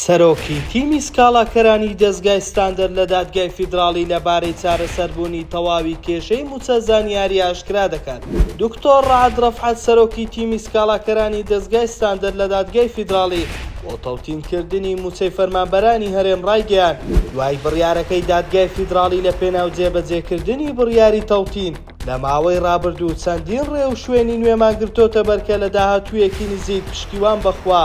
سەرۆکی تیمی سکاڵاکەرانی دەستگای ستاندەر لە دادگای فیدراڵی لەبارەی چارەسەربوونی تەواوی کێشەی موچە زانیاری ئاشکرا دەکات. دکتۆر ڕەعەد ڕەفعەت سەرۆکی تیمی سکاڵاکەرانی دەستگای ستاندەر لە دادگای فیدراڵی بۆ تەوتینکردنی موچەی فەرمانبەرانی هەرێم ڕایگەیاند دوای بڕیارەکەی دادگای فیدراڵی لە پێناو جێبەجێکردنی بڕیاری تەوتین لە ماوەی ڕابردوو چەندین ڕێ و شوێنی نوێمان گرتۆتە بەرکە لە داهاتوویەکی نزیک پشتیوان بەخوا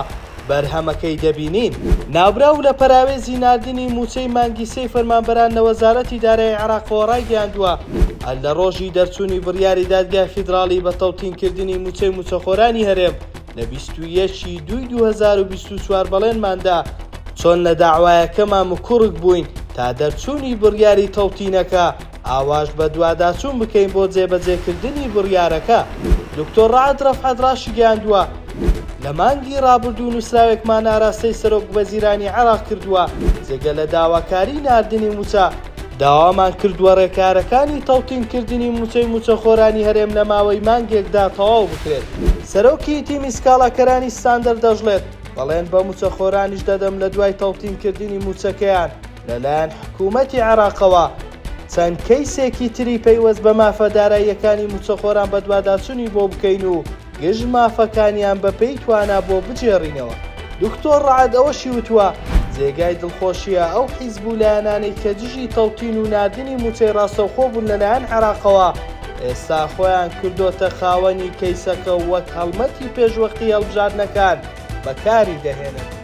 بەرهەمەکەی دەبینین. ناوبراو لە پەراوێزی ناردنی موچەی مانگی سەی فەرمانبەران لە وەزارەتی دارایی عێراقەوە ڕایگەیاندووە لە ڕۆژی دەرچوونی بڕیاری دادگای فیدراڵی بە تەوتینکردنی موچەی موچەخۆرانی هەرێم لە 21/2/2024 بەڵێنماندا چۆن لە داعوایەکەمان مکوڕک بووین تا دەرچوونی بڕیاری تەوتینەکە ئاواش بە دوواداچوون بکەین بۆ جێبەجێکردنی بڕیارەکە. دکتۆر ڕەعەد ڕەفعەت ڕاشی گەیاندووە لە مانگی ڕابردوو نووسراوێکمان ئاراستەی سەرۆک وەزیرانی عێراق کردووە جێگە لە داواکاری ناردنی موچە داوامان کردووە ڕێکارەکانی تەوتینکردنی موچەی موچەخۆرانی هەرێم لە ماوەی مانگێکدا تەواو بکرێت. سەرۆکی تیمی سکاڵاکەرانی ستاندەر دەژڵێت بەڵێن بە موچەخۆرانیش دەدەم لە دوای تەوتینکردنی موچەکەیان لەلایەن حکوومەتی عێراقەوە چەند کەیسێکی تری پەیوەست بە مافەداراییەکانی موچەخۆران بە دوواداچوونی بۆ بکەین و گەژ مافەکانیان بەپێی توانا بۆ بجێڕینەوە. دکتۆر ڕەعەد ئەوەشی وتووە جێگای دڵخۆشیە ئەو حیزب و لایەنانەی کە دژی تەوتین و ناردنی موچەی ڕاستەوخۆ بوون لەلایەن عێراقەوە ئێستا خۆیان کردوتە خاوەنی کەیسەکە وەک هەڵمەتی پێشوەختی هەڵبژاردنەکان بەکاری دەهێنن.